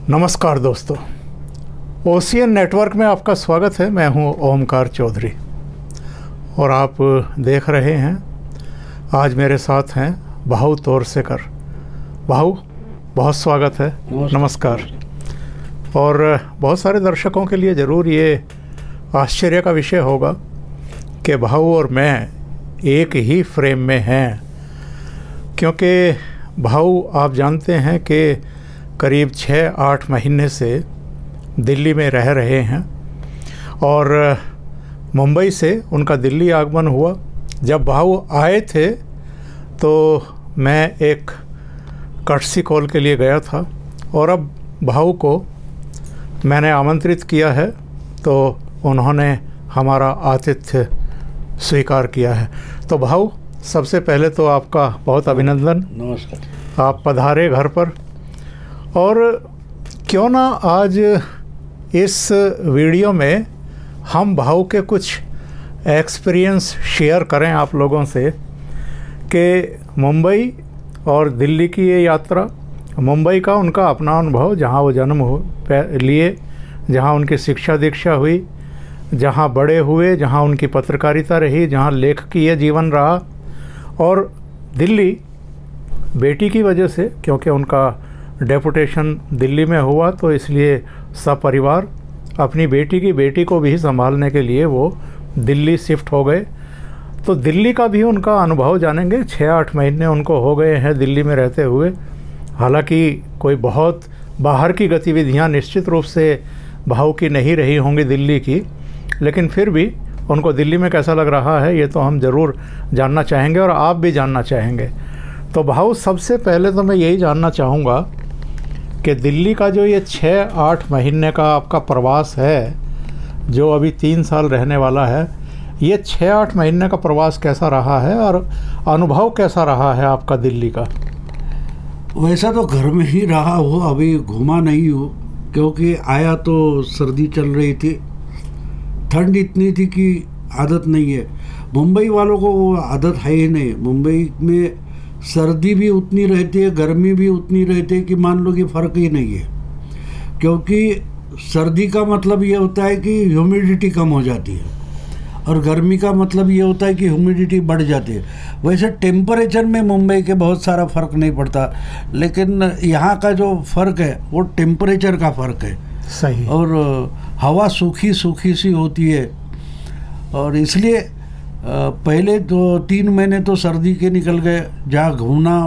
नमस्कार दोस्तों, ocean network में आपका स्वागत है। मैं हूं ओमकार चौधरी और आप देख रहे हैं, आज मेरे साथ हैं भाऊ तोरसेकर। भाऊ, बहुत स्वागत है। नमस्कार। और बहुत सारे दर्शकों के लिए ज़रूर ये आश्चर्य का विषय होगा कि भाऊ और मैं एक ही फ्रेम में हैं, क्योंकि भाऊ आप जानते हैं कि करीब 6-8 महीने से दिल्ली में रह रहे हैं और मुंबई से उनका दिल्ली आगमन हुआ। जब भाऊ आए थे तो मैं एक कर्टसी कॉल के लिए गया था और अब भाऊ को मैंने आमंत्रित किया है तो उन्होंने हमारा आतिथ्य स्वीकार किया है। तो भाऊ, सबसे पहले तो आपका बहुत अभिनंदन। नमस्कार। आप पधारे घर पर। और क्यों ना आज इस वीडियो में हम भाऊ के कुछ एक्सपीरियंस शेयर करें आप लोगों से कि मुंबई और दिल्ली की ये यात्रा, मुंबई का उनका अपना अनुभव, जहाँ वो जन्म लिए, जहाँ उनकी शिक्षा दीक्षा हुई, जहाँ बड़े हुए, जहाँ उनकी पत्रकारिता रही, जहाँ लेखकीय जीवन रहा, और दिल्ली बेटी की वजह से, क्योंकि उनका डेपुटेशन दिल्ली में हुआ तो इसलिए सपरिवार अपनी बेटी को भी संभालने के लिए वो दिल्ली शिफ्ट हो गए। तो दिल्ली का भी उनका अनुभव जानेंगे। 6-8 महीने उनको हो गए हैं दिल्ली में रहते हुए। हालांकि कोई बहुत बाहर की गतिविधियां निश्चित रूप से भाऊ की नहीं रही होंगी दिल्ली की, लेकिन फिर भी उनको दिल्ली में कैसा लग रहा है ये तो हम ज़रूर जानना चाहेंगे और आप भी जानना चाहेंगे। तो भाऊ, सबसे पहले तो मैं यही जानना चाहूँगा कि दिल्ली का जो ये 6-8 महीने का आपका प्रवास है, जो अभी 3 साल रहने वाला है, ये 6-8 महीने का प्रवास कैसा रहा है और अनुभव कैसा रहा है आपका दिल्ली का? वैसा तो घर में ही रहा हो, अभी घूमा नहीं हो, क्योंकि आया तो सर्दी चल रही थी, ठंड इतनी थी कि आदत नहीं है। मुंबई वालों को वो आदत है ही नहीं। मुंबई में सर्दी भी उतनी रहती है, गर्मी भी उतनी रहती है कि मान लो कि फ़र्क ही नहीं है। क्योंकि सर्दी का मतलब ये होता है कि ह्यूमिडिटी कम हो जाती है और गर्मी का मतलब ये होता है कि ह्यूमिडिटी बढ़ जाती है। वैसे टेम्परेचर में मुंबई के बहुत सारा फ़र्क नहीं पड़ता, लेकिन यहाँ का जो फ़र्क है वो टेम्परेचर का फ़र्क है। सही। और हवा सूखी सूखी सी होती है, और इसलिए पहले तो 3 महीने तो सर्दी के निकल गए। जहाँ घूमना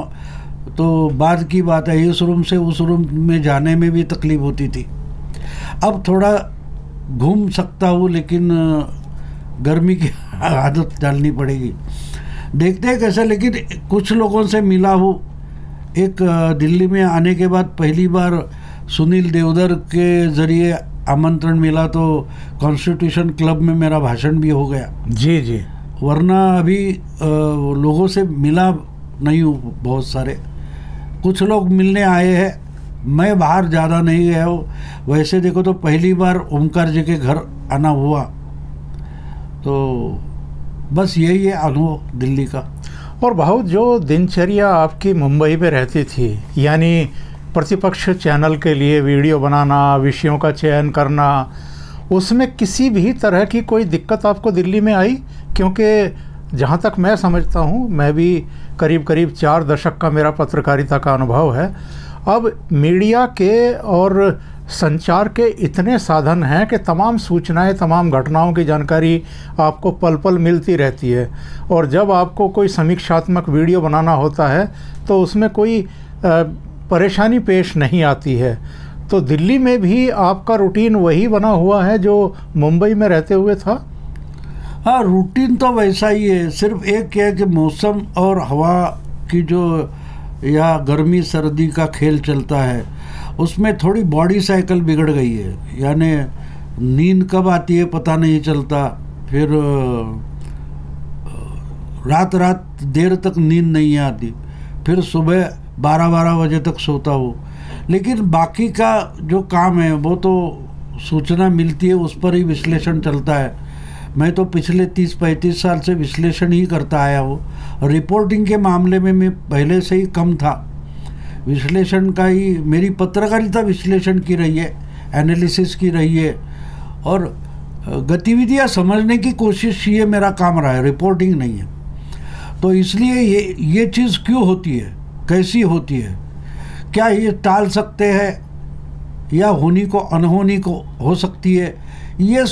तो बाद की बात है, इस रूम से उस रूम में जाने में भी तकलीफ़ होती थी। अब थोड़ा घूम सकता हूँ, लेकिन गर्मी की आदत डालनी पड़ेगी। देखते हैं कैसा। लेकिन कुछ लोगों से मिला हूँ। एक दिल्ली में आने के बाद पहली बार सुनील देवधर के ज़रिए आमंत्रण मिला तो कॉन्स्टिट्यूशन क्लब में मेरा भाषण भी हो गया। जी जी। वरना अभी लोगों से मिला नहीं हूँ बहुत सारे। कुछ लोग मिलने आए हैं, मैं बाहर ज़्यादा नहीं गया हूँ। वैसे देखो तो पहली बार ओमकार जी के घर आना हुआ, तो बस यही है अनुभव दिल्ली का। और भाऊ, जो दिनचर्या आपकी मुंबई में रहती थी, यानी प्रतिपक्ष चैनल के लिए वीडियो बनाना, विषयों का चयन करना, उसमें किसी भी तरह की कोई दिक्कत आपको दिल्ली में आई? क्योंकि जहाँ तक मैं समझता हूँ, मैं भी करीब 4 दशक का मेरा पत्रकारिता का अनुभव है। अब मीडिया के और संचार के इतने साधन हैं कि तमाम सूचनाएं, तमाम घटनाओं की जानकारी आपको पल पल मिलती रहती है, और जब आपको कोई समीक्षात्मक वीडियो बनाना होता है तो उसमें कोई परेशानी पेश नहीं आती है। तो दिल्ली में भी आपका रूटीन वही बना हुआ है जो मुंबई में रहते हुए था? हाँ, रूटीन तो वैसा ही है। सिर्फ एक क्या है कि मौसम और हवा की जो या गर्मी सर्दी का खेल चलता है, उसमें थोड़ी बॉडी साइकिल बिगड़ गई है। यानी नींद कब आती है पता नहीं चलता, फिर रात देर तक नींद नहीं आती, फिर सुबह 12 बजे तक सोता हूँ। लेकिन बाकी का जो काम है वो तो सूचना मिलती है, उस पर ही विश्लेषण चलता है। मैं तो पिछले 30-35 साल से विश्लेषण ही करता आया हूँ। रिपोर्टिंग के मामले में मैं पहले से ही कम था, विश्लेषण का ही, मेरी पत्रकारिता विश्लेषण की रही है, एनालिसिस की रही है, और गतिविधियां समझने की कोशिश, ये मेरा काम रहा है, रिपोर्टिंग नहीं है। तो इसलिए ये चीज़ क्यों होती है, कैसी होती है, क्या ये टाल सकते हैं या होनी को अनहोनी को हो सकती है, ये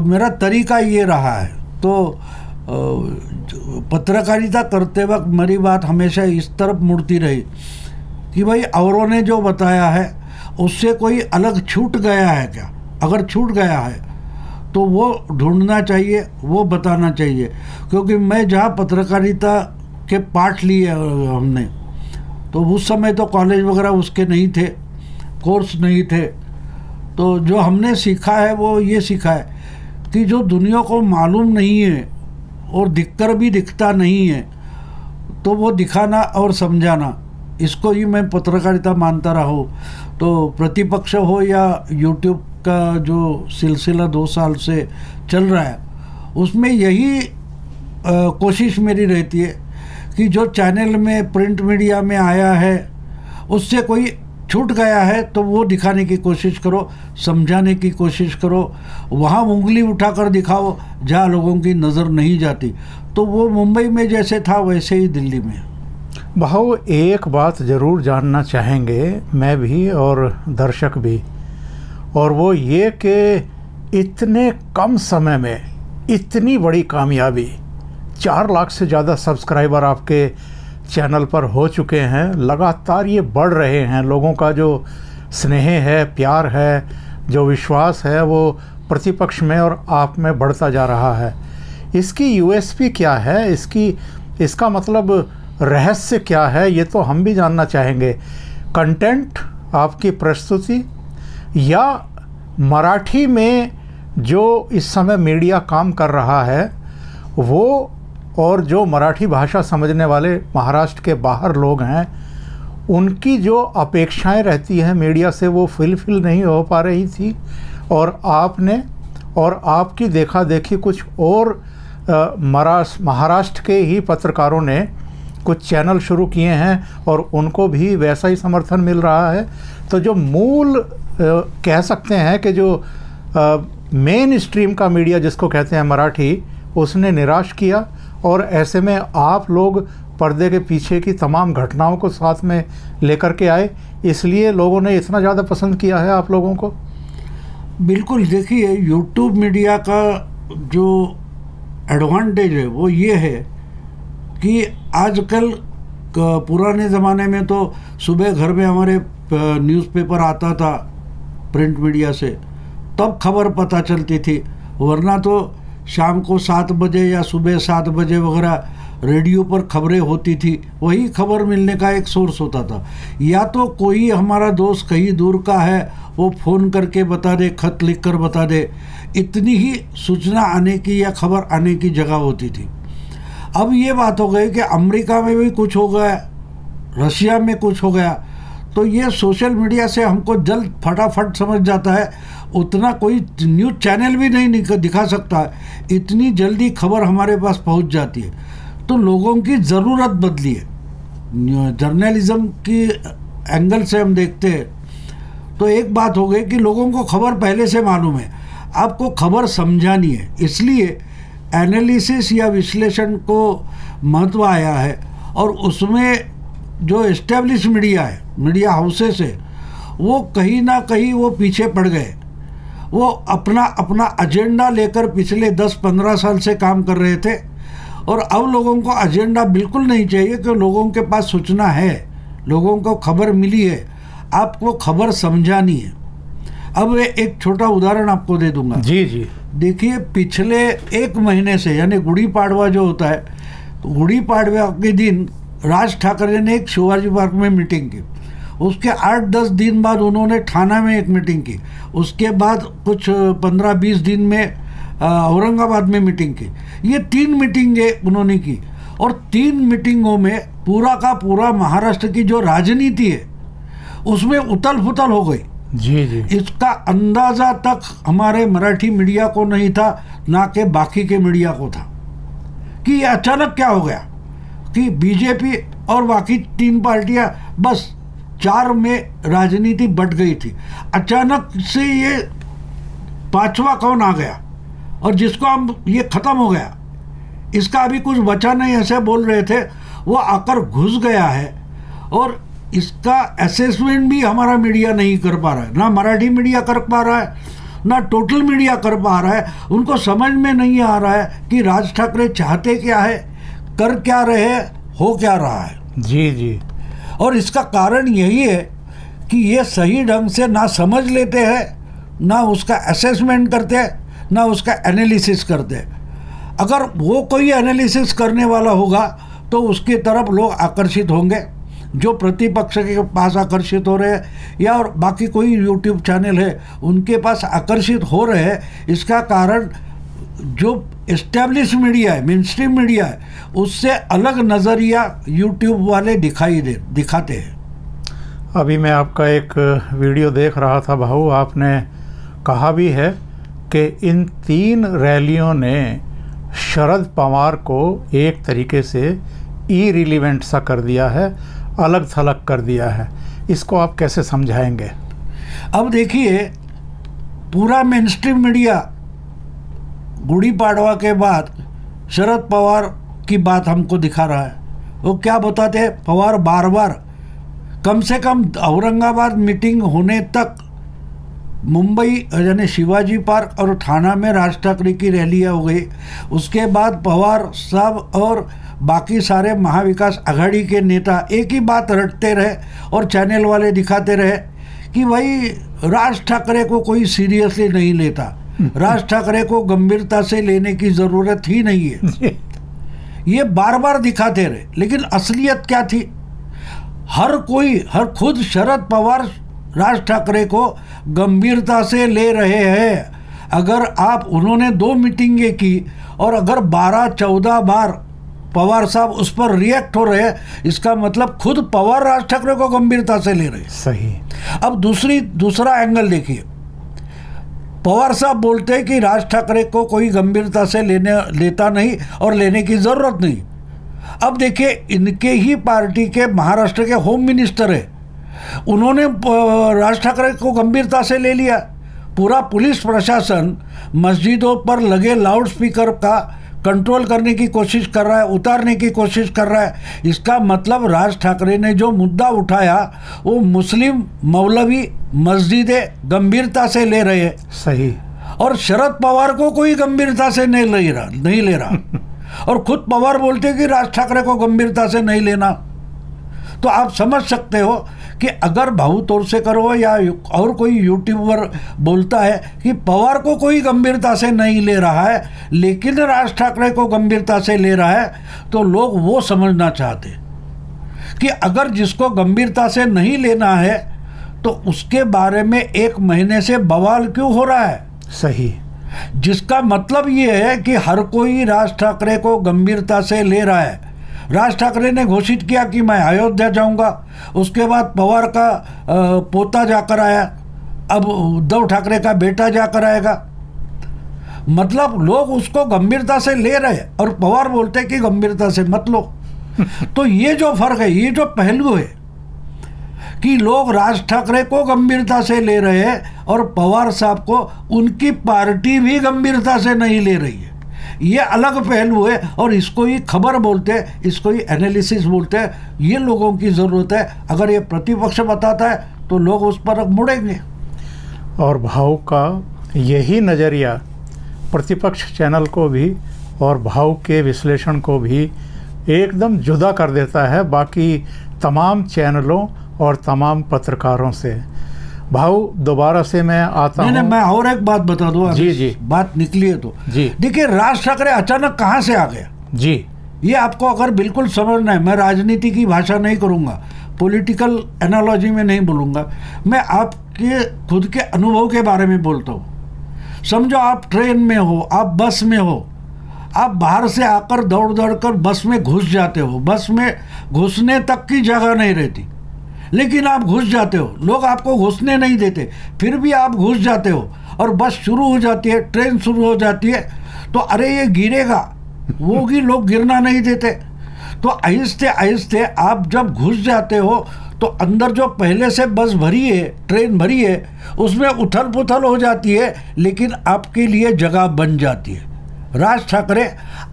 मेरा तरीका ये रहा है। तो पत्रकारिता करते वक्त मेरी बात हमेशा इस तरफ मुड़ती रही कि भाई औरों ने जो बताया है उससे कोई अलग छूट गया है क्या, अगर छूट गया है तो वो ढूंढना चाहिए, वो बताना चाहिए। क्योंकि मैं जहाँ पत्रकारिता के पाठ लिए हमने, तो उस समय तो कॉलेज वगैरह उसके नहीं थे, कोर्स नहीं थे, तो जो हमने सीखा है वो ये सीखा है कि जो दुनिया को मालूम नहीं है और दिखकर भी दिखता नहीं है, तो वो दिखाना और समझाना, इसको ही मैं पत्रकारिता मानता रहा हूँ। तो प्रतिपक्ष हो या यूट्यूब का जो सिलसिला 2 साल से चल रहा है, उसमें यही कोशिश मेरी रहती है कि जो चैनल में, प्रिंट मीडिया में आया है, उससे कोई छूट गया है तो वो दिखाने की कोशिश करो, समझाने की कोशिश करो, वहाँ उंगली उठाकर दिखाओ जहाँ लोगों की नज़र नहीं जाती। तो वो मुंबई में जैसे था वैसे ही दिल्ली में। भाऊ, एक बात ज़रूर जानना चाहेंगे मैं भी और दर्शक भी, और वो ये कि इतने कम समय में इतनी बड़ी कामयाबी, 4 लाख से ज़्यादा सब्सक्राइबर आपके चैनल पर हो चुके हैं, लगातार ये बढ़ रहे हैं, लोगों का जो स्नेह है, प्यार है, जो विश्वास है, वो प्रतिपक्ष में और आप में बढ़ता जा रहा है। इसकी यूएसपी क्या है, इसका मतलब रहस्य क्या है, ये तो हम भी जानना चाहेंगे। कंटेंट, आपकी प्रस्तुति, या मराठी में जो इस समय मीडिया काम कर रहा है वो, और जो मराठी भाषा समझने वाले महाराष्ट्र के बाहर लोग हैं, उनकी जो अपेक्षाएं रहती हैं मीडिया से, वो फुलफिल नहीं हो पा रही थी, और आपने और आपकी देखा देखी कुछ और महाराष्ट्र के ही पत्रकारों ने कुछ चैनल शुरू किए हैं और उनको भी वैसा ही समर्थन मिल रहा है। तो जो मूल कह सकते हैं कि जो मेन स्ट्रीम का मीडिया जिसको कहते हैं मराठी, उसने निराश किया, और ऐसे में आप लोग पर्दे के पीछे की तमाम घटनाओं को साथ में लेकर के आए, इसलिए लोगों ने इतना ज़्यादा पसंद किया है आप लोगों को। बिल्कुल, देखिए यूट्यूब मीडिया का जो एडवांटेज है वो ये है कि आजकल, पुराने ज़माने में तो सुबह घर में हमारे न्यूज़पेपर आता था प्रिंट मीडिया से, तब खबर पता चलती थी, वरना तो शाम को 7 बजे या सुबह 7 बजे वगैरह रेडियो पर खबरें होती थी, वही खबर मिलने का एक सोर्स होता था। या तो कोई हमारा दोस्त कहीं दूर का है, वो फ़ोन करके बता दे, खत लिखकर बता दे, इतनी ही सूचना आने की या खबर आने की जगह होती थी। अब ये बात हो गई कि अमेरिका में भी कुछ हो गया, रशिया में कुछ हो गया, तो ये सोशल मीडिया से हमको जल्द फटाफट समझ जाता है, उतना कोई न्यूज़ चैनल भी नहीं दिखा सकता, इतनी जल्दी खबर हमारे पास पहुंच जाती है। तो लोगों की ज़रूरत बदली है। जर्नलिज्म की एंगल से हम देखते हैं तो एक बात हो गई कि लोगों को खबर पहले से मालूम है, आपको खबर समझानी है, इसलिए एनालिसिस या विश्लेषण को महत्व आया है। और उसमें जो एस्टेब्लिश मीडिया है, मीडिया हाउसेस है, वो कहीं ना कहीं वो पीछे पड़ गए। वो अपना एजेंडा लेकर पिछले 10-15 साल से काम कर रहे थे, और अब लोगों को एजेंडा बिल्कुल नहीं चाहिए कि लोगों के पास सूचना है, लोगों को खबर मिली है, आपको खबर समझानी है। अब एक छोटा उदाहरण आपको दे दूंगा। जी जी। देखिए, पिछले 1 महीने से, यानी गुड़ी पाड़वा जो होता है, तो गुड़ी पाड़वा के दिन राज ठाकरे ने एक शिवाजी पार्क में मीटिंग की, उसके 8-10 दिन बाद उन्होंने ठाणा में एक मीटिंग की, उसके बाद कुछ 15-20 दिन में औरंगाबाद में मीटिंग की। ये 3 मीटिंगें उन्होंने की, और 3 मीटिंगों में पूरा का पूरा महाराष्ट्र की जो राजनीति है उसमें उथल पुथल हो गई। जी जी। इसका अंदाज़ा तक हमारे मराठी मीडिया को नहीं था, ना कि बाकी के मीडिया को था, कि ये अचानक क्या हो गया कि बीजेपी और बाकी 3 पार्टियां बस 4 में राजनीति बट गई थी। अचानक से ये 5वां कौन आ गया और जिसको हम ये खत्म हो गया, इसका अभी कुछ बचा नहीं ऐसे बोल रहे थे, वो आकर घुस गया है। और इसका असेसमेंट भी हमारा मीडिया नहीं कर पा रहा है, ना मराठी मीडिया कर पा रहा है, ना टोटल मीडिया कर पा रहा है। उनको समझ में नहीं आ रहा है कि राज ठाकरे चाहते क्या है, कर क्या रहे, हो क्या रहा है। जी जी। और इसका कारण यही है कि ये सही ढंग से ना समझ लेते हैं, ना उसका असेसमेंट करते हैं, ना उसका एनालिसिस करते हैं। अगर वो कोई एनालिसिस करने वाला होगा तो उसकी तरफ लोग आकर्षित होंगे, जो प्रतिपक्ष के पास आकर्षित हो रहे हैं या और बाकी कोई यूट्यूब चैनल है उनके पास आकर्षित हो रहे हैं। इसका कारण जो एस्टेब्लिश मीडिया है, मेन स्ट्रीम मीडिया है, उससे अलग नज़रिया यूट्यूब वाले दिखाते हैं। अभी मैं आपका एक वीडियो देख रहा था भाऊ, आपने कहा भी है कि इन 3 रैलियों ने शरद पवार को एक तरीके से इरिलीवेंट सा कर दिया है, अलग थलग कर दिया है। इसको आप कैसे समझाएंगे? अब देखिए, पूरा main stream media Gudi Padwa के बाद शरद पवार की बात हमको दिखा रहा है। वो क्या बताते हैं, पवार बार बार कम से कम औरंगाबाद मीटिंग होने तक मुंबई यानी शिवाजी पार्क और थाना में राज ठाकरे की रैलियाँ हो गई। उसके बाद पवार साहब और बाकी सारे महाविकास आघाड़ी के नेता एक ही बात रटते रहे और चैनल वाले दिखाते रहे कि भाई राज ठाकरे को कोई सीरियसली नहीं लेता, राज ठाकरे को गंभीरता से लेने की ज़रूरत ही नहीं है। ये बार बार दिखाते रहे, लेकिन असलियत क्या थी? हर खुद शरद पवार राज ठाकरे को गंभीरता से ले रहे हैं। अगर आप उन्होंने 2 मीटिंगें की और अगर 12-14 बार पवार साहब उस पर रिएक्ट हो रहे हैं, इसका मतलब खुद पवार राज ठाकरे को गंभीरता से ले रहे हैं। सही। अब दूसरा एंगल देखिए, पवार साहब बोलते हैं कि राज ठाकरे को कोई गंभीरता से लेता नहीं और लेने की ज़रूरत नहीं। अब देखिए, इनके ही पार्टी के महाराष्ट्र के होम मिनिस्टर है, उन्होंने राज ठाकरे को गंभीरता से ले लिया। पूरा पुलिस प्रशासन मस्जिदों पर लगे लाउड स्पीकर का कंट्रोल करने की कोशिश कर रहा है, उतारने की कोशिश कर रहा है। इसका मतलब राज ठाकरे ने जो मुद्दा उठाया वो मुस्लिम मौलवी मस्जिदें गंभीरता से ले रहे हैं। सही। और शरद पवार को कोई गंभीरता से नहीं ले रहा और खुद पवार बोलते कि राज ठाकरे को गंभीरता से नहीं लेना। तो आप समझ सकते हो कि अगर भाऊ तोरसेकर हो या और कोई यूट्यूबर बोलता है कि पवार को कोई गंभीरता से नहीं ले रहा है लेकिन राज ठाकरे को गंभीरता से ले रहा है, तो लोग वो समझना चाहते कि अगर जिसको गंभीरता से नहीं लेना है तो उसके बारे में 1 महीने से बवाल क्यों हो रहा है। सही। जिसका मतलब ये है कि हर कोई राज ठाकरे को गंभीरता से ले रहा है। राज ठाकरे ने घोषित किया कि मैं अयोध्या जाऊंगा, उसके बाद पवार का पोता जाकर आया, अब उद्धव ठाकरे का बेटा जाकर आएगा। मतलब लोग उसको गंभीरता से ले रहे हैं और पवार बोलते हैं कि गंभीरता से मत लो। तो ये जो फर्क है, ये जो पहलू है कि लोग राज ठाकरे को गंभीरता से ले रहे हैं और पवार साहब को उनकी पार्टी भी गंभीरता से नहीं ले रही है, ये अलग पहलू है। और इसको ही खबर बोलते हैं, इसको ही एनालिसिस बोलते हैं। ये लोगों की ज़रूरत है। अगर ये प्रतिपक्ष बताता है तो लोग उस पर मुड़ेंगे। और भाव का यही नज़रिया प्रतिपक्ष चैनल को भी और भाव के विश्लेषण को भी एकदम जुदा कर देता है बाकी तमाम चैनलों और तमाम पत्रकारों से। भाऊ दोबारा से मैं आता हूँ। मैं और एक बात बता दूँ। जी जी। बात निकली है तो जी। देखिए, राज ठाकरे अचानक कहाँ से आ गया जी, ये आपको अगर बिल्कुल समझना है, मैं राजनीति की भाषा नहीं करूँगा, पॉलिटिकल एनालॉजी में नहीं बोलूँगा, मैं आपके खुद के अनुभव के बारे में बोलता हूँ। समझो आप ट्रेन में हो, आप बस में हो, आप बाहर से आकर दौड़ कर बस में घुस जाते हो, बस में घुसने तक की जगह नहीं रहती लेकिन आप घुस जाते हो, लोग आपको घुसने नहीं देते, फिर भी आप घुस जाते हो और बस शुरू हो जाती है, ट्रेन शुरू हो जाती है, तो अरे ये गिरेगा, वो लोग गिरना नहीं देते। तो आहिस्ते आहिस्ते आप जब घुस जाते हो तो अंदर जो पहले से बस भरी है, ट्रेन भरी है, उसमें उथल पुथल हो जाती है, लेकिन आपके लिए जगह बन जाती है। राज ठाकरे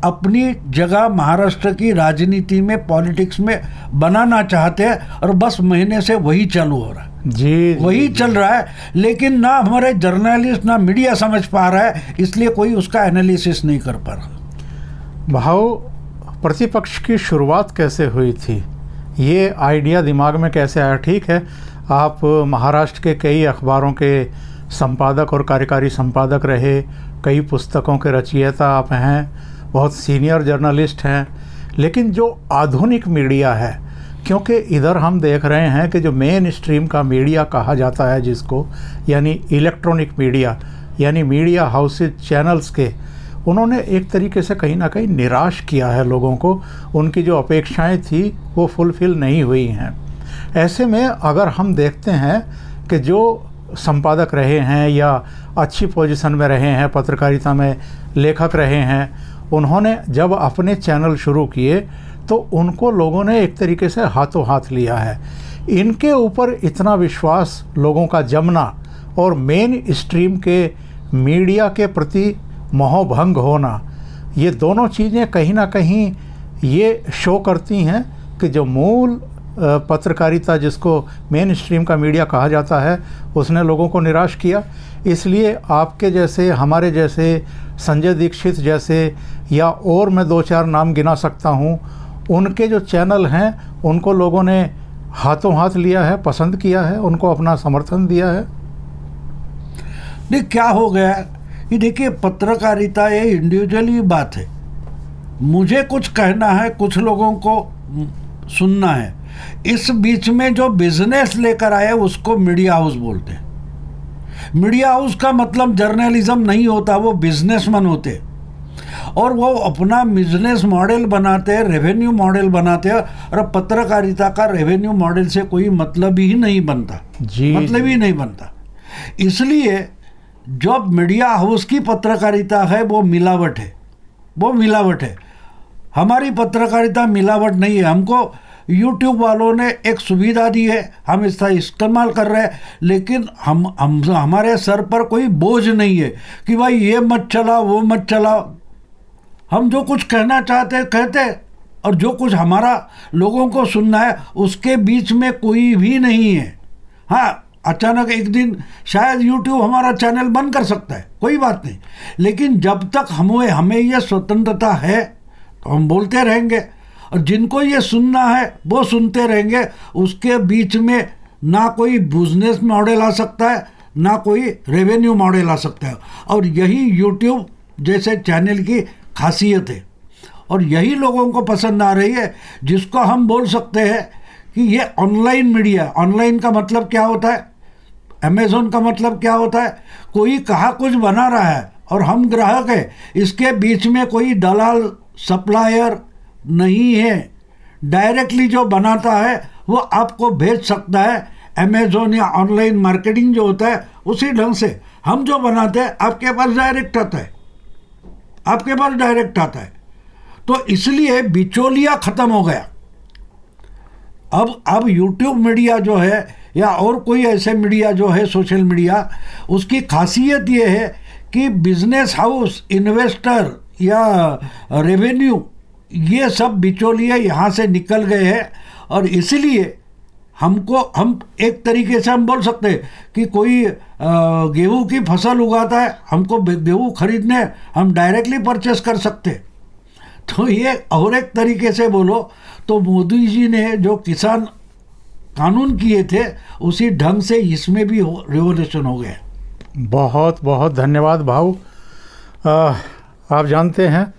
अपनी जगह महाराष्ट्र की राजनीति में, पॉलिटिक्स में बनाना चाहते हैं और बस महीने से वही चालू हो रहा है जी, वही चल रहा है, लेकिन ना हमारे जर्नलिस्ट ना मीडिया समझ पा रहा है, इसलिए कोई उसका एनालिसिस नहीं कर पा रहा। भाव, प्रतिपक्ष की शुरुआत कैसे हुई थी, ये आइडिया दिमाग में कैसे आया? ठीक है, आप महाराष्ट्र के कई अखबारों के संपादक और कार्यकारी संपादक रहे, कई पुस्तकों के रचयिता आप हैं, बहुत सीनियर जर्नलिस्ट हैं, लेकिन जो आधुनिक मीडिया है, क्योंकि इधर हम देख रहे हैं कि जो मेन स्ट्रीम का मीडिया कहा जाता है जिसको, यानी इलेक्ट्रॉनिक मीडिया, यानी मीडिया हाउसेज, चैनल्स के, उन्होंने एक तरीके से कहीं ना कहीं निराश किया है लोगों को। उनकी जो अपेक्षाएं थी वो फुलफ़िल नहीं हुई हैं। ऐसे में अगर हम देखते हैं कि जो संपादक रहे हैं या अच्छी पोजीशन में रहे हैं, पत्रकारिता में लेखक रहे हैं, उन्होंने जब अपने चैनल शुरू किए तो उनको लोगों ने एक तरीके से हाथों हाथ लिया है। इनके ऊपर इतना विश्वास लोगों का जमना और मेन स्ट्रीम के मीडिया के प्रति मोहभंग होना, ये दोनों चीज़ें कहीं ना कहीं ये शो करती हैं कि जो मूल पत्रकारिता, जिसको मेन स्ट्रीम का मीडिया कहा जाता है, उसने लोगों को निराश किया। इसलिए आपके जैसे, हमारे जैसे, संजय दीक्षित जैसे, या और मैं 2-4 नाम गिना सकता हूँ, उनके जो चैनल हैं उनको लोगों ने हाथों हाथ लिया है, पसंद किया है, उनको अपना समर्थन दिया है। नहीं, क्या हो गया कि देखिए, पत्रकारिता ये इंडिविजुअली बात है। मुझे कुछ कहना है, कुछ लोगों को सुनना है, इस बीच में जो बिजनेस लेकर आए उसको मीडिया हाउस बोलते हैं। मीडिया हाउस का मतलब जर्नलिज्म नहीं होता, वो बिजनेसमैन होते और वो अपना बिजनेस मॉडल बनाते हैं, रेवेन्यू मॉडल बनाते हैं, और पत्रकारिता का रेवेन्यू मॉडल से कोई मतलब ही नहीं बनता जी, मतलब ही नहीं बनता। इसलिए जो मीडिया हाउस की पत्रकारिता है वो मिलावट है, वो मिलावट है। हमारी पत्रकारिता मिलावट नहीं है। हमको YouTube वालों ने एक सुविधा दी है, हम इसका इस्तेमाल कर रहे हैं, लेकिन हम हमारे सर पर कोई बोझ नहीं है कि भाई ये मत चलाओ, वो मत चलाओ। हम जो कुछ कहना चाहते हैं कहते हैं, और जो कुछ हमारा लोगों को सुनना है उसके बीच में कोई भी नहीं है। हाँ, अचानक एक दिन शायद YouTube हमारा चैनल बंद कर सकता है, कोई बात नहीं, लेकिन जब तक हमें ये स्वतंत्रता है तो हम बोलते रहेंगे, और जिनको ये सुनना है वो सुनते रहेंगे। उसके बीच में ना कोई बिजनेस मॉडल आ सकता है, ना कोई रेवेन्यू मॉडल आ सकता है। और यही YouTube जैसे चैनल की खासियत है, और यही लोगों को पसंद आ रही है, जिसको हम बोल सकते हैं कि ये ऑनलाइन मीडिया। ऑनलाइन का मतलब क्या होता है, अमेज़ॉन का मतलब क्या होता है, कोई कहा कुछ बना रहा है और हम ग्राहक है, इसके बीच में कोई दलाल सप्लायर नहीं है। डायरेक्टली जो बनाता है वो आपको भेज सकता है। अमेज़ॉन या ऑनलाइन मार्केटिंग जो होता है उसी ढंग से हम जो बनाते हैं आपके पास डायरेक्ट आता है, आपके पास डायरेक्ट आता है। तो इसलिए बिचौलिया खत्म हो गया। अब YouTube मीडिया जो है या और कोई ऐसे मीडिया जो है सोशल मीडिया, उसकी खासियत ये है कि बिजनेस हाउस, इन्वेस्टर या रेवेन्यू, ये सब बिचौलिए यहाँ से निकल गए हैं। और इसलिए हम एक तरीके से हम बोल सकते हैं कि कोई गेहूं की फसल उगाता है, हमको गेहूं खरीदने हम डायरेक्टली परचेस कर सकते हैं। तो ये और एक तरीके से बोलो तो मोदी जी ने जो किसान कानून किए थे उसी ढंग से इसमें भी रिवोल्यूशन हो गया। बहुत बहुत धन्यवाद भाऊ। आप जानते हैं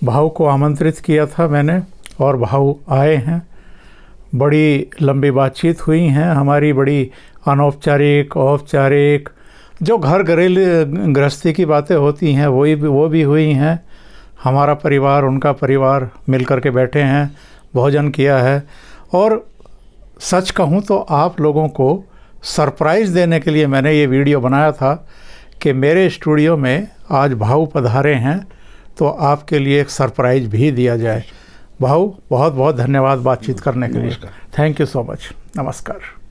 भाऊ को आमंत्रित किया था मैंने और भाऊ आए हैं। बड़ी लंबी बातचीत हुई हैं हमारी, बड़ी अनौपचारिक, औपचारिक, जो घर घरेलू गृहस्थी की बातें होती हैं वो भी हुई हैं। हमारा परिवार, उनका परिवार मिल कर के बैठे हैं, भोजन किया है। और सच कहूँ तो आप लोगों को सरप्राइज़ देने के लिए मैंने ये वीडियो बनाया था कि मेरे स्टूडियो में आज भाऊ पधारे हैं तो आपके लिए एक सरप्राइज़ भी दिया जाए। भाऊ बहुत बहुत धन्यवाद बातचीत करने के लिए। नमस्कार। Thank you so much. नमस्कार।